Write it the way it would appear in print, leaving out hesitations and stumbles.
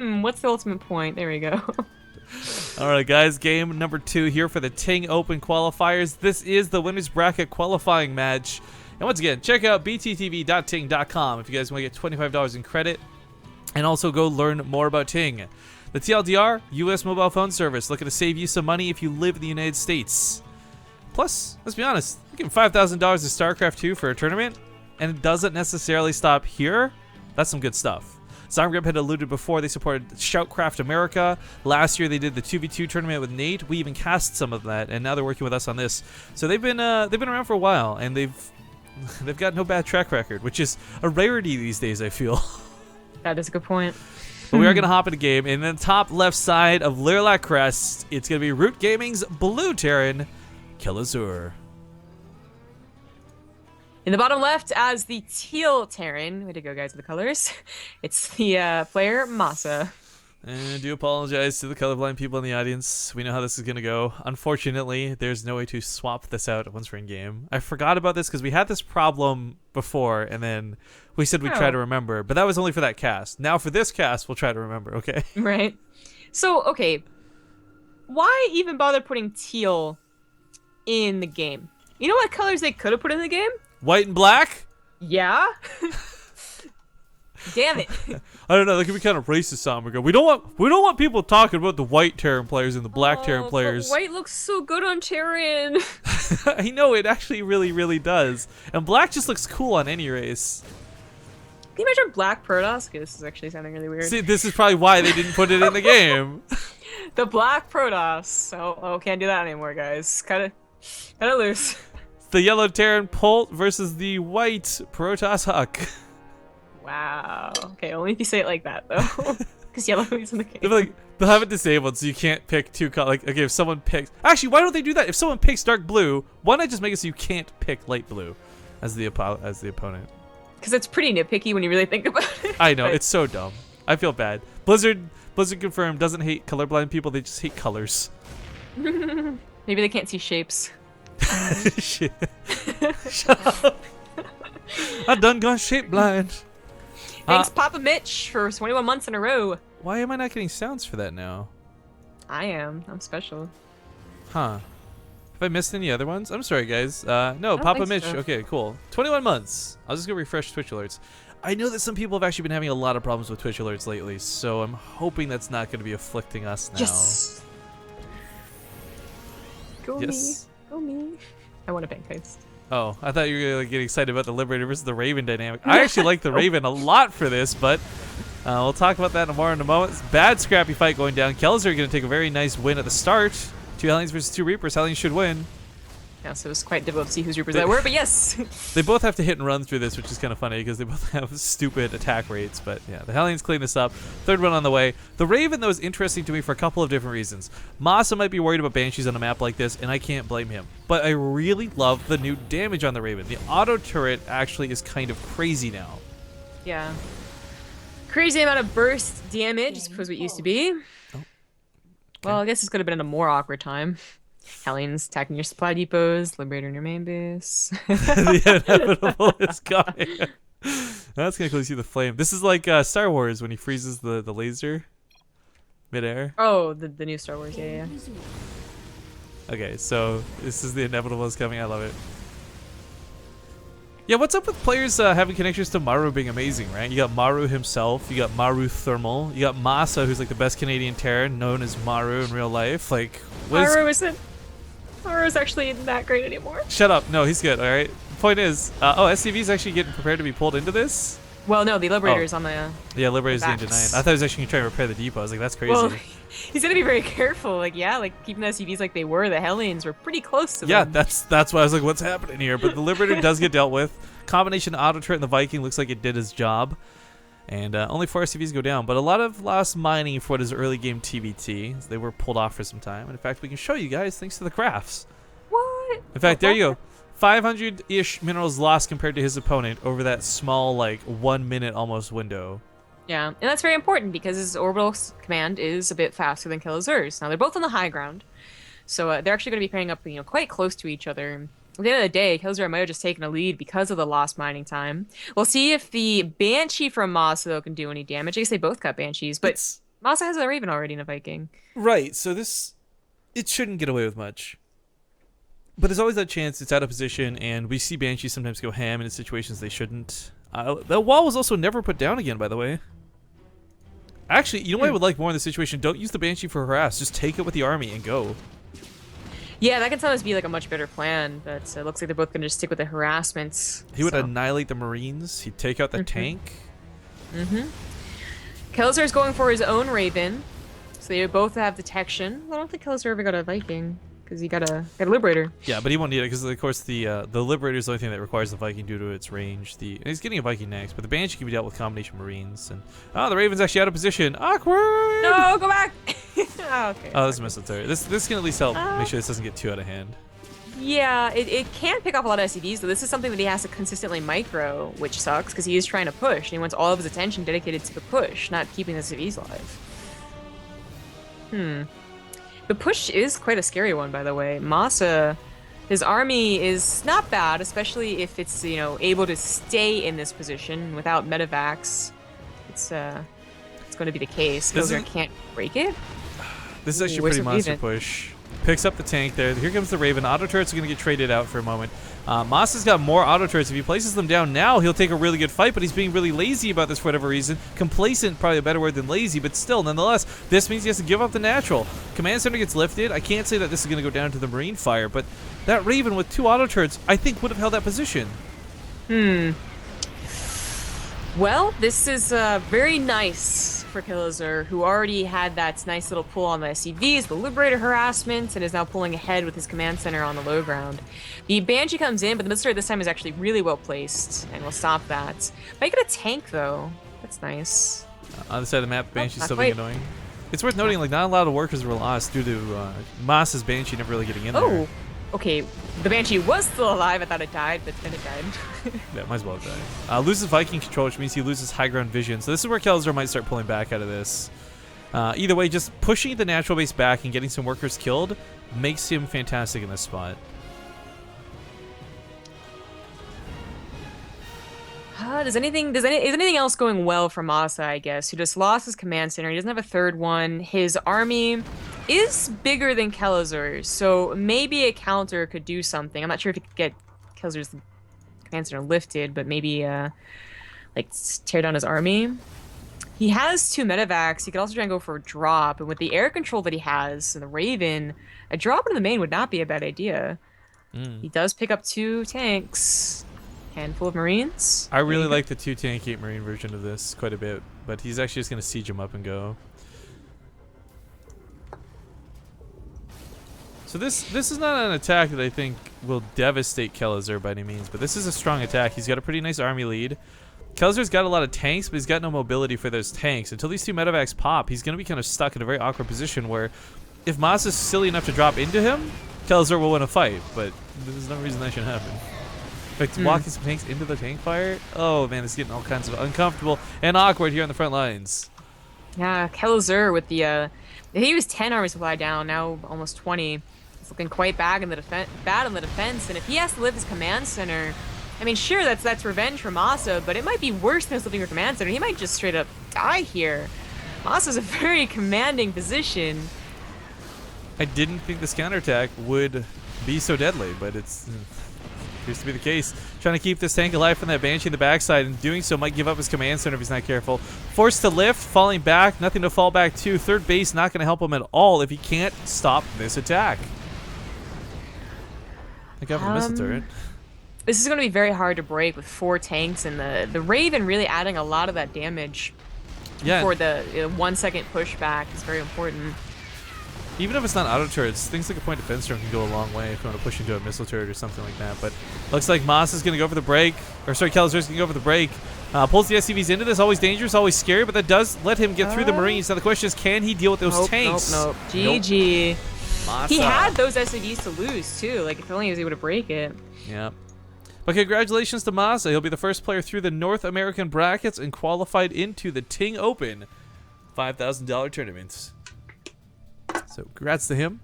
What's the ultimate point? There we go. All right, guys, game number 2 here for the TING Open qualifiers. This is the winners bracket qualifying match. And once again, check out bttv.ting.com if you guys want to get $25 in credit. And also go learn more about Ting. The TLDR, US mobile phone service, looking to save you some money if you live in the United States. Plus, let's be honest, you give $5,000 to StarCraft 2 for a tournament, and it doesn't necessarily stop here. That's some good stuff. Zomgrip had alluded before they supported Shoutcraft America. Last year they did the 2v2 tournament with Nate. We even cast some of that, and now they're working with us on this. So they've been around for a while, and they've got no bad track record, which is a rarity these days, I feel. That is a good point. But we are going to hop in a game. And then top left side of Lilac Crest, it's going to be Root Gaming's Blue Terran, Kelazhur. In the bottom left, as the teal Terran, way to go, guys, with the colors, it's the player MaSa. And I do apologize to the colorblind people in the audience. We know how this is going to go. Unfortunately, there's no way to swap this out once we're in game. I forgot about this because we had this problem before, and then we said we'd try to remember. But that was only for that cast. Now for this cast, we'll try to remember, okay? Right. So, okay. Why even bother putting teal in the game? You know what colors they could have put in the game? White and black? Yeah. Damn it. I don't know. That could be kind of racist. We don't want people talking about the white Terran players and the black Terran players. But white looks so good on Terran. I know it actually really, really does. And black just looks cool on any race. Can you imagine black Protoss? Okay, this is actually sounding really weird. See, this is probably why they didn't put it in the game. The black Protoss. Oh, can't do that anymore, guys. Kind of loose. The yellow Terran Pult versus the white Protoss Huck. Wow. Okay, only if you say it like that, though. Because yellow is in the game. They'll have it disabled so you can't pick two colors. Like, okay, if someone picks... Actually, why don't they do that? If someone picks dark blue, why not just make it so you can't pick light blue as the opponent? Because it's pretty nitpicky when you really think about it. I know, it's so dumb. I feel bad. Blizzard confirmed doesn't hate colorblind people, they just hate colors. Maybe they can't see shapes. Shit. Shut up. I done gone shape blind. Thanks, Papa Mitch, for 21 months in a row. Why am I not getting sounds for that now? I am. I'm special. Huh. Have I missed any other ones? I'm sorry, guys. No, Papa Mitch. So. Okay, cool. 21 months. I'll just go refresh Twitch alerts. I know that some people have actually been having a lot of problems with Twitch alerts lately, so I'm hoping that's not going to be afflicting us now. Yes. Go me. Go me. I want a pancakes. Oh, I thought you were going to get excited about the Liberator versus the Raven dynamic. I actually like the Raven a lot for this, but we'll talk about that more in a moment. Bad scrappy fight going down. Kelazhur going to take a very nice win at the start. 2 Hellions versus 2 Reapers. Hellions should win. Yeah, so it was quite difficult to see whose Reapers that were, but yes. They both have to hit and run through this, which is kind of funny because they both have stupid attack rates. But yeah, the Hellions clean this up. Third one on the way. The Raven, though, is interesting to me for a couple of different reasons. MaSa might be worried about Banshees on a map like this, and I can't blame him. But I really love the new damage on the Raven. The auto turret actually is kind of crazy now. Yeah. Crazy amount of burst damage as opposed to what it used to be. Oh. Okay. Well, I guess this could have been a more awkward time. Hellions attacking your supply depots, Liberator in your main base. The inevitable is coming. That's gonna close you the flame. This is like Star Wars when he freezes the laser midair. Oh, the new Star Wars, yeah. Okay, so this is the inevitable is coming. I love it. Yeah, what's up with players having connections to Maru being amazing, right? You got Maru himself, you got Maru Thermal, you got MaSa, who's like the best Canadian Terran, known as Maru in real life. Like, Maru isn't actually that great anymore. Shut up. No, he's good, alright? The point is, SCV's actually getting prepared to be pulled into this? Well, no, the Liberator's on the Yeah, Liberator's getting denied. I thought he was actually going to try to repair the depot. I was like, that's crazy. Well, he's going to be very careful. Like, yeah, like keeping the SCVs like they were. The Hellions were pretty close to them. Yeah, that's why I was like, what's happening here? But the Liberator does get dealt with. Combination auto turret and the Viking looks like it did its job. And only 4 SCVs go down, but a lot of lost mining for what is early game TvT. They were pulled off for some time. And in fact, we can show you guys thanks to the crafts. What? In fact, there you go. 500-ish minerals lost compared to his opponent over that small, like, 1 minute almost window. Yeah, and that's very important because his orbital command is a bit faster than Kelazhur's. Now, they're both on the high ground, so they're actually going to be pairing up, quite close to each other. At the end of the day, Kelazhur might have just taken a lead because of the lost mining time. We'll see if the Banshee from MaSa, though, can do any damage. I guess they both got Banshees, but MaSa has a Raven already in a Viking. Right, so it shouldn't get away with much. But there's always that chance it's out of position, and we see Banshees sometimes go ham in situations they shouldn't. That wall was also never put down again, by the way. Actually, you know what I would like more in this situation? Don't use the Banshee for harass. Just take it with the army and go. Yeah, that can sometimes be like a much better plan, but it looks like they're both going to just stick with the harassments. He would annihilate the Marines. He'd take out the tank. Kelazhur's going for his own Raven, so they both have detection. I don't think Kelazhur ever got a Viking, because he got a Liberator. Yeah, but he won't need it, because of course the Liberator is the only thing that requires the Viking due to its range. And he's getting a Viking next, but the Banshee can be dealt with combination Marines. And the Raven's actually out of position. Awkward! No, go back! Okay. Oh, this is missile turret. This can at least help make sure this doesn't get too out of hand. Yeah, it can pick off a lot of SCVs, though. This is something that he has to consistently micro, which sucks, because he is trying to push, and he wants all of his attention dedicated to the push, not keeping the SCVs alive. The push is quite a scary one, by the way. MaSa, his army is not bad, especially if it's, able to stay in this position without medevacs. It's going to be the case. Kelazhur can't break it. This is actually a pretty monster push. Picks up the tank there. Here comes the Raven. Auto turrets are going to get traded out for a moment. MaSa's got more auto turrets. If he places them down now, he'll take a really good fight, but he's being really lazy about this for whatever reason. Complacent, probably a better word than lazy, but still, nonetheless, this means he has to give up the natural. Command center gets lifted. I can't say that this is going to go down to the Marine fire, but that Raven with 2 auto turrets, I think, would have held that position. Well, this is very nice for Kelazhur, who already had that nice little pull on the SCVs, the Liberator harassment, and is now pulling ahead with his command center on the low ground. The Banshee comes in, but the missile turret this time is actually really well placed, and will stop that. Might get a tank, though. That's nice. On the side of the map, Banshee's still being annoying. It's worth noting, like, not a lot of workers were lost due to MaSa's Banshee never really getting in there. Oh, okay. The Banshee was still alive. I thought it died, but then it died. Yeah, might as well have died. Loses Viking control, which means he loses high ground vision. So this is where Kelazhur might start pulling back out of this. Either way, just pushing the natural base back and getting some workers killed makes him fantastic in this spot. Is anything else going well for MaSa, I guess, who just lost his command center? He doesn't have a third one. His army is bigger than Kelazhur's, so maybe a counter could do something. I'm not sure if he could get Kelazhur's command center lifted, but maybe like tear down his army. He has 2 medevacs. He could also try and go for a drop, and with the air control that he has and the Raven, a drop into the main would not be a bad idea. He does pick up 2 tanks. Handful of Marines. I really like the 2 tank 8 Marine version of this quite a bit, but he's actually just going to siege him up and go. So this is not an attack that I think will devastate Kelazhur by any means, but this is a strong attack. He's got a pretty nice army lead. Kelazhur's got a lot of tanks, but he's got no mobility for those tanks. Until these 2 medevacs pop, he's going to be kind of stuck in a very awkward position where if MaSa's silly enough to drop into him, Kelazhur will win a fight, but there's no reason that should happen. In fact, walking some tanks into the tank fire? Oh man, it's getting all kinds of uncomfortable and awkward here on the front lines. Yeah, Kelazhur with the he was 10 army supply down, now almost 20. It's looking quite bad in the defense, and if he has to lift his command center, I mean, sure, that's revenge for MaSa, but it might be worse than lifting your command center. He might just straight up die here. MaSa's a very commanding position. I didn't think this counterattack would be so deadly, but it's appears to be the case. Trying to keep this tank alive from that Banshee in the backside, and doing so might give up his command center if he's not careful. Forced to lift, falling back, nothing to fall back to. Third base not going to help him at all if he can't stop this attack. I got a missile turret. This is going to be very hard to break with 4 tanks, and the Raven really adding a lot of that damage for the 1 second pushback is very important. Even if it's not auto turrets, things like a point defense turret can go a long way if you want to push into a missile turret or something like that. But looks like MaSa's going to go for the break. Or sorry, Kelazhur's going to go for the break. Pulls the SCVs into this. Always dangerous, always scary, but that does let him get through the Marines. Now the question is, can he deal with those tanks? Nope. GG. MaSa. He had those SCVs to lose, too. Like, if only he was able to break it. Yeah. But congratulations to MaSa. He'll be the first player through the North American brackets and qualified into the TING Open $5,000 tournaments. So congrats to him.